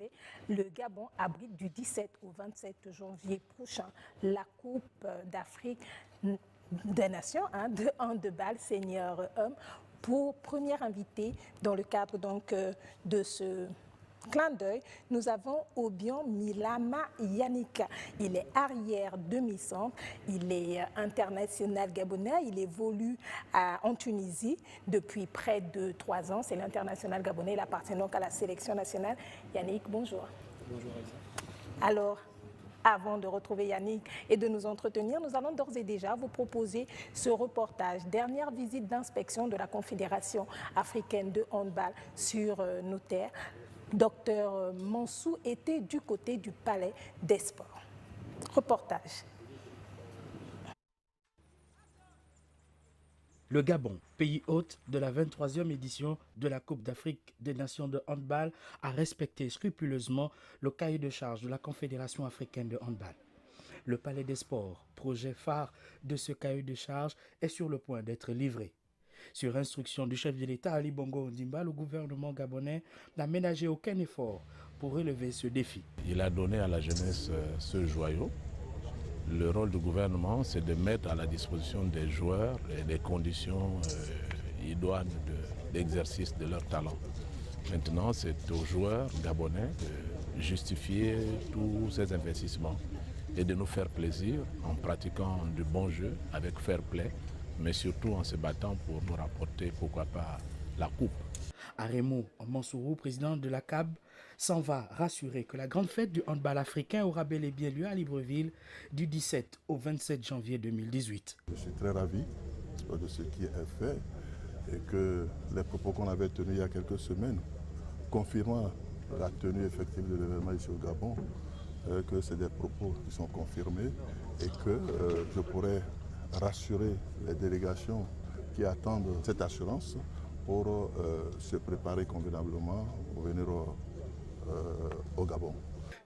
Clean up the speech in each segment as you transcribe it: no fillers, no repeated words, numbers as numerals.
savez, le Gabon abrite du 17 au 27 janvier prochain la Coupe d'Afrique des Nations de handball senior homme pour première invitée dans le cadre donc de ce clin d'œil, nous avons Obion Milama Yannick. Il est arrière demi-centre, il est international gabonais, il évolue en Tunisie depuis près de 3 ans. C'est l'international gabonais, il appartient donc à la sélection nationale. Yannick, bonjour. Bonjour Aïssa. Alors, avant de retrouver Yannick et de nous entretenir, nous allons d'ores et déjà vous proposer ce reportage. Dernière visite d'inspection de la Confédération africaine de handball sur nos terres. Docteur Mansou était du côté du Palais des Sports. Reportage. Le Gabon, pays hôte de la 23e édition de la Coupe d'Afrique des Nations de handball, a respecté scrupuleusement le cahier de charge de la Confédération africaine de handball. Le Palais des Sports, projet phare de ce cahier de charge, est sur le point d'être livré. Sur instruction du chef de l'État Ali Bongo Ondimba, le gouvernement gabonais n'a ménagé aucun effort pour relever ce défi. Il a donné à la jeunesse ce joyau. Le rôle du gouvernement, c'est de mettre à la disposition des joueurs les conditions idoines d'exercice de leur talent. Maintenant, c'est aux joueurs gabonais de justifier tous ces investissements et de nous faire plaisir en pratiquant du bon jeu avec fair play, mais surtout en se battant pour nous rapporter, pourquoi pas, la coupe. Aremo Mansourou, président de la CAB, s'en va rassurer que la grande fête du handball africain aura bel et bien lieu à Libreville du 17 au 27 janvier 2018. Je suis très ravi de ce qui est fait et que les propos qu'on avait tenus il y a quelques semaines, confirmant la tenue effective de l'événement ici au Gabon, que c'est des propos qui sont confirmés et que je pourrais rassurer les délégations qui attendent cette assurance pour se préparer convenablement pour venir au Gabon.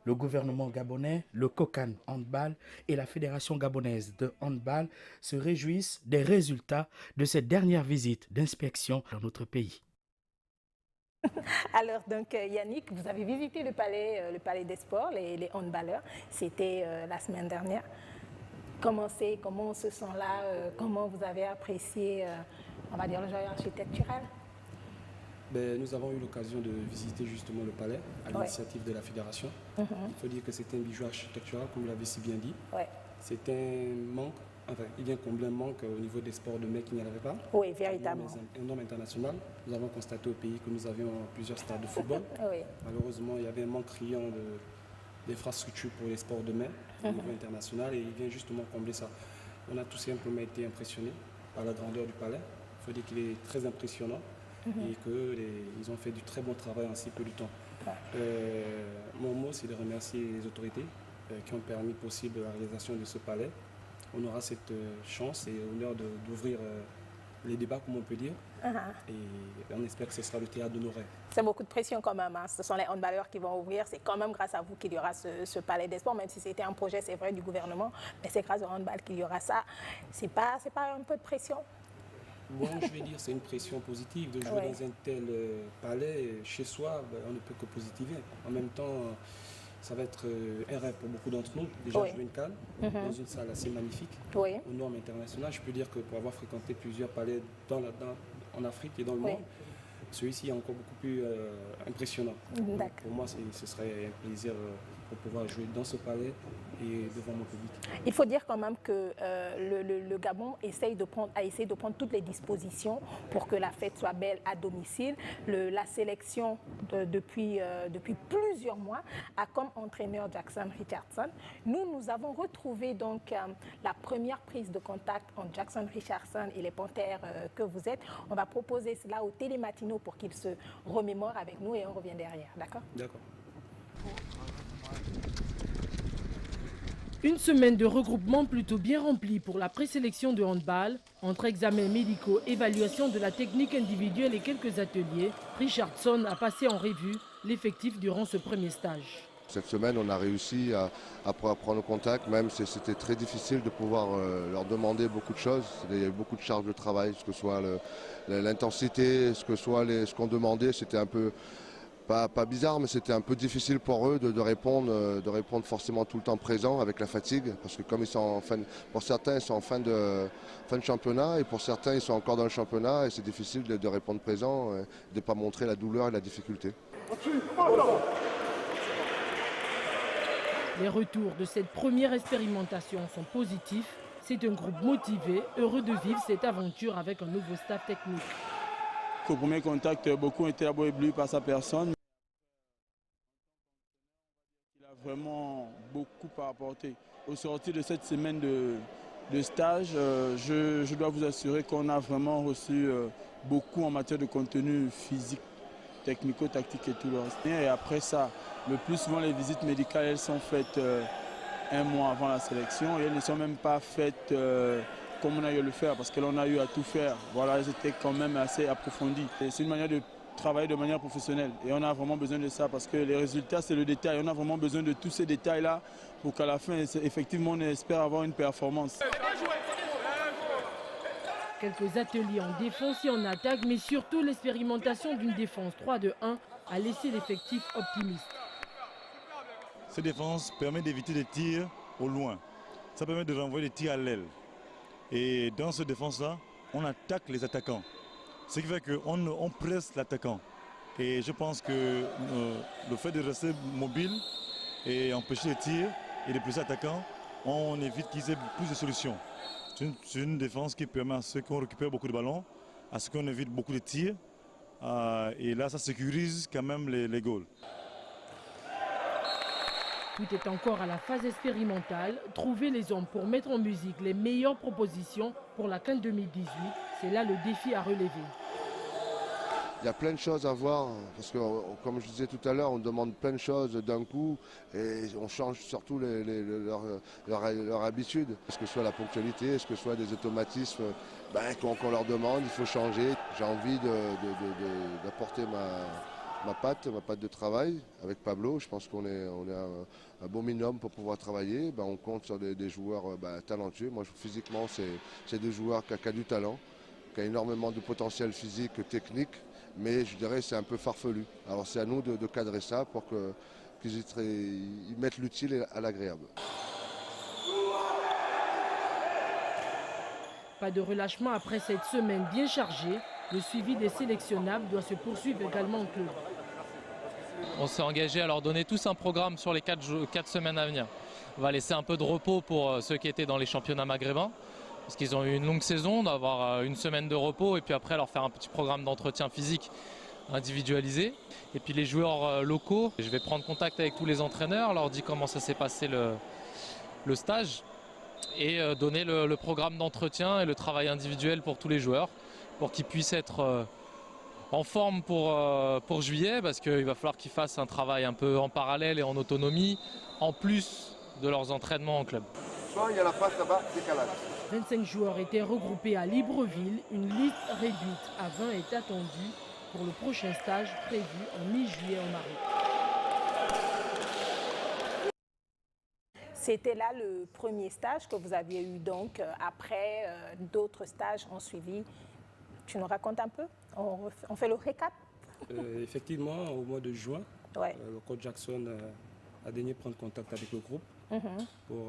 Le gouvernement gabonais, le COCAN Handball et la Fédération gabonaise de handball se réjouissent des résultats de cette dernière visite d'inspection dans notre pays. Alors donc Yannick, vous avez visité le palais des sports, les handballeurs, c'était la semaine dernière. Comment on se sent là, comment vous avez apprécié, on va dire, le joyau architectural? Nous avons eu l'occasion de visiter justement le palais à l'initiative de la fédération. Il faut dire que c'est un bijou architectural, comme vous l'avez si bien dit. C'est un manque, enfin, il vient combler un manque au niveau des sports de mai qu'il n'y en avait pas. Oui, véritablement. Un nom international. Nous avons constaté au pays que nous avions plusieurs stades de football. Malheureusement, il y avait un manque criant d'infrastructures pour les sports de mai au niveau international et il vient justement combler ça. On a tout simplement été impressionnés par la grandeur du palais. Il faut dire qu'il est très impressionnant. Et qu'ils ont fait du très bon travail en si peu de temps. Mon mot, c'est de remercier les autorités qui ont permis possible la réalisation de ce palais. On aura cette chance et l'honneur d'ouvrir les débats, comme on peut dire. Et on espère que ce sera le théâtre de nos rêves. C'est beaucoup de pression quand même. Ce sont les handballeurs qui vont ouvrir. C'est quand même grâce à vous qu'il y aura ce palais des sports, même si c'était un projet, c'est vrai, du gouvernement. Mais c'est grâce au handball qu'il y aura ça. C'est pas un peu de pression? Bon, je vais dire c'est une pression positive de jouer dans un tel palais. Chez soi, on ne peut que positiver. En même temps, ça va être un rêve pour beaucoup d'entre nous. Déjà jouer une CAN dans une salle assez magnifique, aux normes internationales. Je peux dire que pour avoir fréquenté plusieurs palais en Afrique et dans le monde, celui-ci est encore beaucoup plus impressionnant. Donc, pour moi, ce serait un plaisir pour pouvoir jouer dans ce palais et devant mon public. Il faut dire quand même que le Gabon a essayé de prendre toutes les dispositions pour que la fête soit belle à domicile. La sélection, depuis plusieurs mois, a comme entraîneur Jackson Richardson. Nous avons retrouvé donc la première prise de contact entre Jackson Richardson et les Panthères que vous êtes. On va proposer cela au Télématino pour qu'ils se remémorent avec nous et on revient derrière. D'accord? D'accord. Une semaine de regroupement plutôt bien remplie pour la présélection de handball. Entre examens médicaux, évaluation de la technique individuelle et quelques ateliers, Richardson a passé en revue l'effectif durant ce premier stage. Cette semaine, on a réussi à prendre contact, même si c'était très difficile de pouvoir leur demander beaucoup de choses. Il y a eu beaucoup de charges de travail, que ce soit l'intensité, ce qu'on demandait, c'était un peu pas bizarre, mais c'était un peu difficile pour eux de répondre forcément tout le temps présent avec la fatigue, parce que comme ils sont en fin, pour certains ils sont en fin de championnat et pour certains ils sont encore dans le championnat et c'est difficile de répondre présent, de ne pas montrer la douleur et la difficulté. Les retours de cette première expérimentation sont positifs. C'est un groupe motivé, heureux de vivre cette aventure avec un nouveau staff technique. Au premier contact, beaucoup ont été d'abord éblouis par sa personne. Il a vraiment beaucoup à apporter. Au sortir de cette semaine de stage, je dois vous assurer qu'on a vraiment reçu beaucoup en matière de contenu physique, technico-tactique et tout le reste. Et après ça, le plus souvent les visites médicales, elles sont faites un mois avant la sélection et elles ne sont même pas faites comme on a eu à le faire parce que l'on a eu à tout faire. Voilà, elles étaient quand même assez approfondies. C'est une manière de travailler de manière professionnelle et on a vraiment besoin de ça parce que les résultats, c'est le détail. On a vraiment besoin de tous ces détails-là pour qu'à la fin, effectivement, on espère avoir une performance. Quelques ateliers en défense et en attaque, mais surtout l'expérimentation d'une défense 3-2-1 a laissé l'effectif optimiste. Cette défense permet d'éviter des tirs au loin. Ça permet de renvoyer des tirs à l'aile. Et dans cette défense-là, on attaque les attaquants. Ce qui fait qu'on presse l'attaquant. Et je pense que le fait de rester mobile et empêcher les tirs et de presser l'attaquant, on évite qu'ils aient plus de solutions. C'est une défense qui permet à ceux qu'on récupère beaucoup de ballons, à ce qu'on évite beaucoup de tirs. Et là, ça sécurise quand même les goals. Tout est encore à la phase expérimentale. Trouver les hommes pour mettre en musique les meilleures propositions pour la CAN 2018, c'est là le défi à relever. Il y a plein de choses à voir, parce que comme je disais tout à l'heure, on demande plein de choses d'un coup et on change surtout leur habitude. Est-ce que ce soit la ponctualité, est-ce que ce soit des automatismes qu'on leur demande, il faut changer. J'ai envie d'apporter ma patte de travail avec Pablo. Je pense qu'on est un bon minimum pour pouvoir travailler. On compte sur des joueurs talentueux. Moi, physiquement, c'est des joueurs qui ont du talent, qui ont énormément de potentiel physique, technique, mais je dirais c'est un peu farfelu. Alors c'est à nous de cadrer ça pour qu'ils mettent l'utile à l'agréable. Pas de relâchement après cette semaine bien chargée. Le suivi des sélectionnables doit se poursuivre également en club. On s'est engagé à leur donner tous un programme sur les 4 semaines à venir. On va laisser un peu de repos pour ceux qui étaient dans les championnats maghrébins, parce qu'ils ont eu une longue saison, d'avoir une semaine de repos et puis après leur faire un petit programme d'entretien physique individualisé. Et puis les joueurs locaux, je vais prendre contact avec tous les entraîneurs, leur dire comment ça s'est passé le stage et donner le programme d'entretien et le travail individuel pour tous les joueurs pour qu'ils puissent être en forme pour juillet, parce qu'il va falloir qu'ils fassent un travail un peu en parallèle et en autonomie, en plus de leurs entraînements en club. Il y a la passe là-bas, décalage. 25 joueurs étaient regroupés à Libreville. Une liste réduite à 20 est attendue pour le prochain stage prévu en mi-juillet au Maroc. C'était là le premier stage que vous aviez eu donc. Après, d'autres stages ont suivi. Tu nous racontes un peu? On fait le récap? Effectivement, au mois de juin, le coach Jackson a daigné prendre contact avec le groupe pour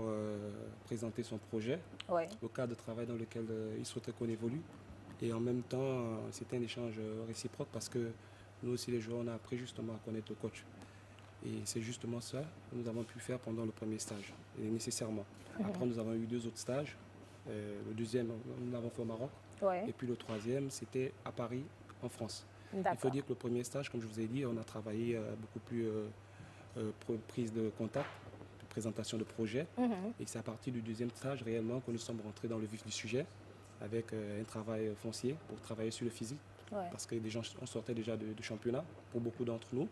présenter son projet, le cadre de travail dans lequel il souhaitait qu'on évolue. Et en même temps, c'était un échange réciproque parce que nous aussi, les joueurs, on a appris justement à connaître le coach. Et c'est justement ça que nous avons pu faire pendant le premier stage, et nécessairement. Après, nous avons eu 2 autres stages. Le deuxième, nous l'avons fait au Maroc. Et puis le troisième, c'était à Paris, en France. Il faut dire que le premier stage, comme je vous ai dit, on a travaillé beaucoup plus prise de contact, présentation de projet. Et c'est à partir du deuxième stage réellement que nous sommes rentrés dans le vif du sujet avec un travail foncier pour travailler sur le physique. Parce que des gens, on sortait déjà de championnat pour beaucoup d'entre nous.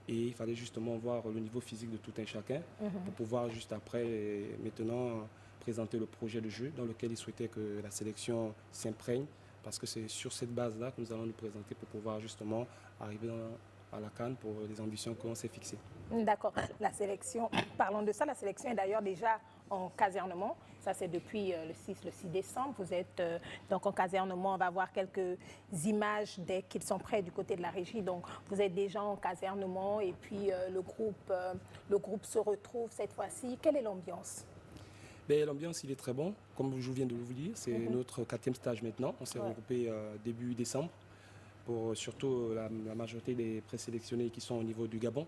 Et il fallait justement voir le niveau physique de tout un chacun pour pouvoir juste après, maintenant, présenter le projet de jeu dans lequel il souhaitait que la sélection s'imprègne, parce que c'est sur cette base-là que nous allons nous présenter pour pouvoir justement arriver à la CAN pour les ambitions qu'on s'est fixées. D'accord. La sélection, parlons de ça, la sélection est d'ailleurs déjà en casernement. Ça, c'est depuis le 6 décembre. Vous êtes donc en casernement. On va voir quelques images dès qu'ils sont prêts du côté de la régie. Donc, vous êtes déjà en casernement et puis le groupe se retrouve cette fois-ci. Quelle est l'ambiance? L'ambiance, il est très bon. Comme je viens de vous le dire, c'est notre 4e stage maintenant. On s'est regroupé début décembre pour surtout la majorité des présélectionnés qui sont au niveau du Gabon.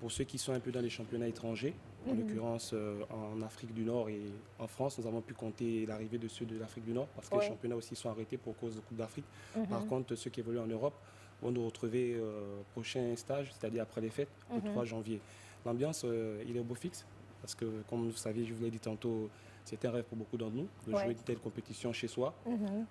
Pour ceux qui sont un peu dans les championnats étrangers, en l'occurrence en Afrique du Nord et en France, nous avons pu compter l'arrivée de ceux de l'Afrique du Nord parce que les championnats aussi sont arrêtés pour cause de Coupe d'Afrique. Par contre, ceux qui évoluent en Europe vont nous retrouver au prochain stage, c'est-à-dire après les fêtes, le 3 janvier. L'ambiance, il est au beau fixe parce que, comme vous savez, je vous l'ai dit tantôt, c'est un rêve pour beaucoup d'entre nous de jouer une telle compétition chez soi.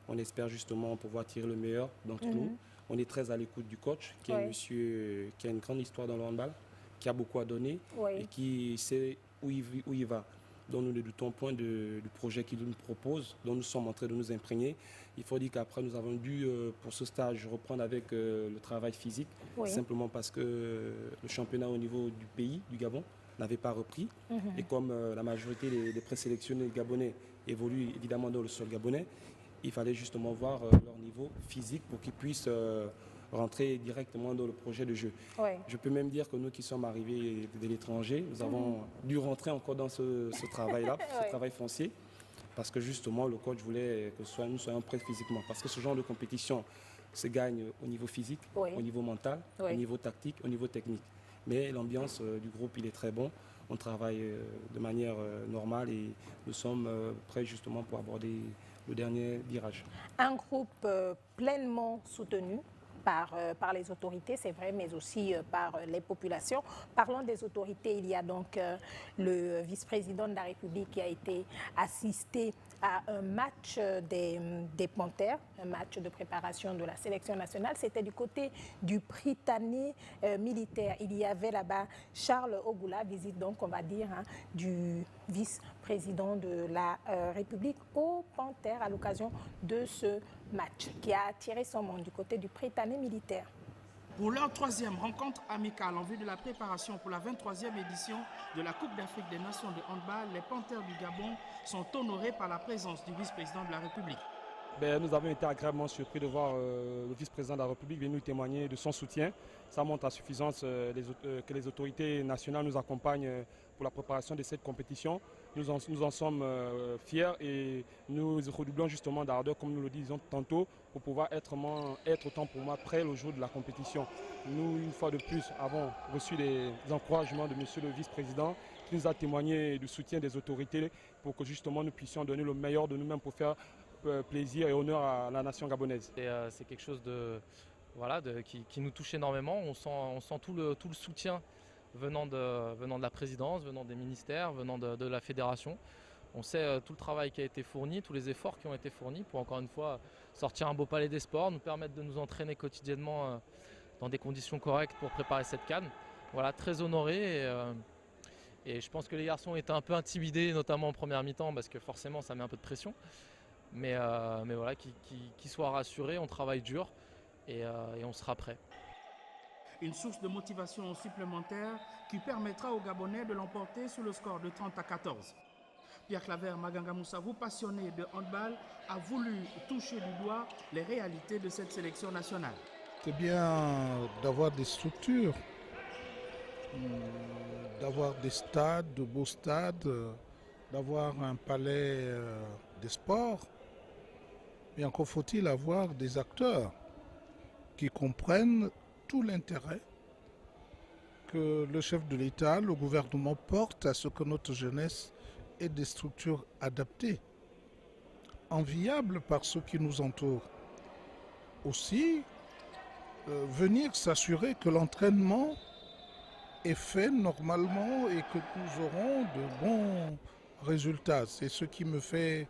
On espère justement pouvoir tirer le meilleur d'entre nous. On est très à l'écoute du coach, qui est un monsieur qui a une grande histoire dans le handball, qui a beaucoup à donner et qui sait où il va. Donc nous ne doutons point du projet qu'il nous propose, dont nous sommes en train de nous imprégner. Il faut dire qu'après, nous avons dû, pour ce stage, reprendre avec le travail physique, simplement parce que le championnat au niveau du pays, du Gabon, n'avait pas repris. Et comme la majorité des présélectionnés gabonais évoluent évidemment dans le sol gabonais, il fallait justement voir leur niveau physique pour qu'ils puissent rentrer directement dans le projet de jeu. Je peux même dire que nous qui sommes arrivés de l'étranger, nous avons dû rentrer encore dans ce travail-là, ce travail foncier, parce que justement le coach voulait que nous soyons prêts physiquement. Parce que ce genre de compétition se gagne au niveau physique, au niveau mental, au niveau tactique, au niveau technique. Mais l'ambiance du groupe, il est très bon. On travaille de manière normale et nous sommes prêts justement pour aborder le dernier virage. Un groupe pleinement soutenu par les autorités, c'est vrai, mais aussi par les populations. Parlons des autorités, il y a donc le vice-président de la République qui a été assisté à un match des Panthères, un match de préparation de la sélection nationale. C'était du côté du Prytanée militaire. Il y avait là-bas Charles Ogoula, visite donc, on va dire, du vice-président de la République aux Panthères à l'occasion de ce match qui a attiré son monde du côté du Prytanée militaire. Pour leur 3e rencontre amicale en vue de la préparation pour la 23e édition de la Coupe d'Afrique des Nations de handball, les Panthères du Gabon sont honorés par la présence du vice-président de la République. Nous avons été agréablement surpris de voir le vice-président de la République venir nous témoigner de son soutien. Ça montre à suffisance que les autorités nationales nous accompagnent pour la préparation de cette compétition. Nous en sommes fiers et nous redoublons justement d'ardeur, comme nous le disions tantôt, pour pouvoir être autant pour moi prêt le jour de la compétition. Nous, une fois de plus, avons reçu des encouragements de monsieur le vice-président qui nous a témoigné du soutien des autorités pour que justement nous puissions donner le meilleur de nous-mêmes pour faire plaisir et honneur à la nation gabonaise. C'est quelque chose qui nous touche énormément. On sent tout le soutien venant de la présidence, venant des ministères, venant de la fédération. On sait tout le travail qui a été fourni, tous les efforts qui ont été fournis pour encore une fois sortir un beau palais des sports, nous permettre de nous entraîner quotidiennement dans des conditions correctes pour préparer cette CAN. Voilà, très honoré et je pense que les garçons étaient un peu intimidés, notamment en première mi-temps parce que forcément ça met un peu de pression. Mais voilà, qu'ils soient rassurés, on travaille dur et on sera prêt. Une source de motivation supplémentaire qui permettra aux Gabonais de l'emporter sur le score de 30-14. Pierre Claver Maganga Moussavou, passionné de handball, a voulu toucher du doigt les réalités de cette sélection nationale. C'est bien d'avoir des structures, d'avoir des stades, de beaux stades, d'avoir un palais des sports. Mais encore faut-il avoir des acteurs qui comprennent tout l'intérêt que le chef de l'État, le gouvernement porte à ce que notre jeunesse ait des structures adaptées, enviables par ceux qui nous entourent. Aussi, venir s'assurer que l'entraînement est fait normalement et que nous aurons de bons résultats. C'est ce qui me fait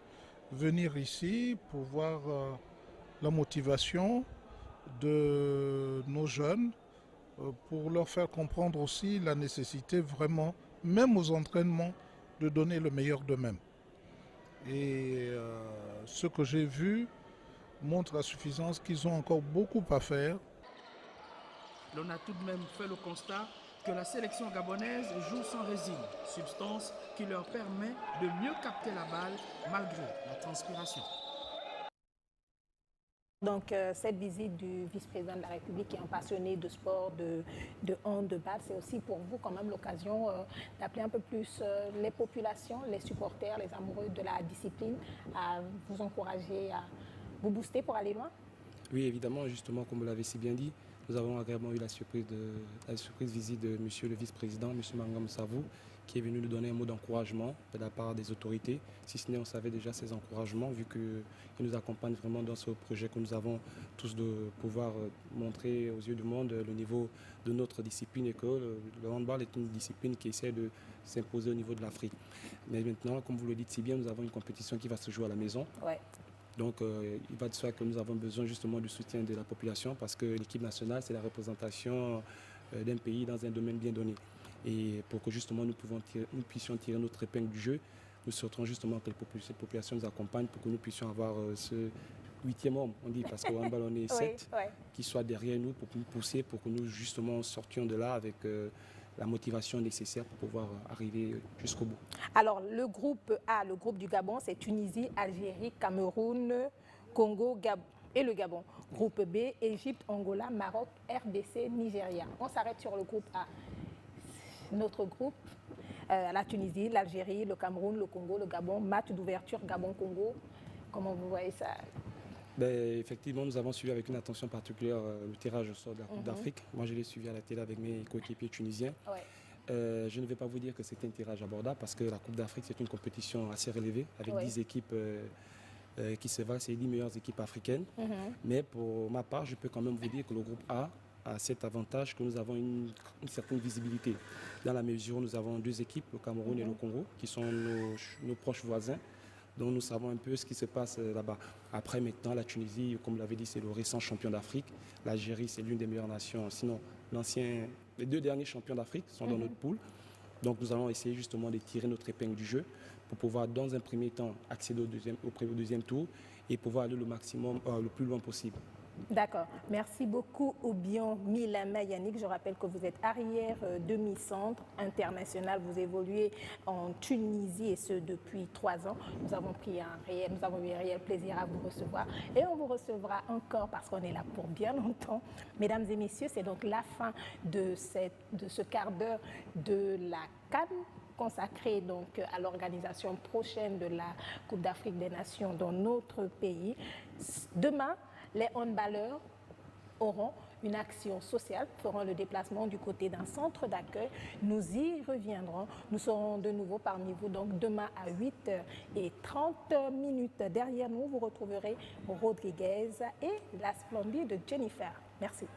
venir ici pour voir la motivation de nos jeunes, pour leur faire comprendre aussi la nécessité vraiment, même aux entraînements, de donner le meilleur d'eux-mêmes. Et ce que j'ai vu montre à suffisance qu'ils ont encore beaucoup à faire. l'on a tout de même fait le constat que la sélection gabonaise joue sans résine, substance qui leur permet de mieux capter la balle malgré la transpiration. Donc, cette visite du vice-président de la République qui est un passionné de sport, de handball, c'est aussi pour vous quand même l'occasion d'appeler un peu plus les populations, les supporters, les amoureux de la discipline à vous encourager, à vous booster pour aller loin? Oui, évidemment, justement, comme vous l'avez si bien dit, nous avons agréablement eu la surprise visite de monsieur le vice-président, monsieur Mangam Savou, qui est venu nous donner un mot d'encouragement de la part des autorités. Si ce n'est, on savait déjà ces encouragements, vu qu'il nous accompagne vraiment dans ce projet que nous avons tous de pouvoir montrer aux yeux du monde le niveau de notre discipline et que le handball est une discipline qui essaie de s'imposer au niveau de l'Afrique. Mais maintenant, comme vous le dites si bien, nous avons une compétition qui va se jouer à la maison. Ouais. Donc, il va de soi que nous avons besoin justement du soutien de la population parce que l'équipe nationale, c'est la représentation d'un pays dans un domaine bien donné. Et pour que justement nous puissions tirer notre épingle du jeu, nous souhaiterons justement que les populations nous accompagnent pour que nous puissions avoir ce 8e homme, on dit, parce qu'au handball on est 7, qui soit derrière nous pour nous pousser, pour que nous justement sortions de là avec la motivation nécessaire pour pouvoir arriver jusqu'au bout. Alors, le groupe A, le groupe du Gabon, c'est Tunisie, Algérie, Cameroun, Congo, Gabon et le Gabon. Groupe B, Égypte, Angola, Maroc, RDC, Nigeria. On s'arrête sur le groupe A. Notre groupe, la Tunisie, l'Algérie, le Cameroun, le Congo, le Gabon, match d'ouverture Gabon-Congo. Comment vous voyez ça? Ben, effectivement, nous avons suivi avec une attention particulière le tirage au sort de la Coupe d'Afrique. Moi, je l'ai suivi à la télé avec mes coéquipiers tunisiens. Ouais. Je ne vais pas vous dire que c'était un tirage abordable parce que la Coupe d'Afrique, c'est une compétition assez relevée avec 10 équipes qui se valent, c'est les 10 meilleures équipes africaines. Mais pour ma part, je peux quand même vous dire que le groupe A a cet avantage que nous avons une certaine visibilité. Dans la mesure où nous avons 2 équipes, le Cameroun et le Congo, qui sont nos proches voisins. Donc nous savons un peu ce qui se passe là-bas. Après maintenant, la Tunisie, comme vous l'avez dit, c'est le récent champion d'Afrique. L'Algérie, c'est l'une des meilleures nations. Sinon, les 2 derniers champions d'Afrique sont dans notre poule. Donc nous allons essayer justement de tirer notre épingle du jeu pour pouvoir, dans un premier temps, accéder au deuxième tour et pouvoir aller le plus loin possible. D'accord. Merci beaucoup, Obion Milama Yannick. Je rappelle que vous êtes arrière demi-centre international. Vous évoluez en Tunisie et ce depuis 3 ans. Nous avons eu un réel plaisir à vous recevoir et on vous recevra encore parce qu'on est là pour bien longtemps. Mesdames et messieurs, c'est donc la fin de ce quart d'heure de la CAN consacré donc à l'organisation prochaine de la Coupe d'Afrique des Nations dans notre pays. Demain, les handballeurs auront une action sociale, feront le déplacement du côté d'un centre d'accueil. Nous y reviendrons. Nous serons de nouveau parmi vous donc demain à 8h30. Derrière nous, vous retrouverez Rodriguez et la splendide Jennifer. Merci.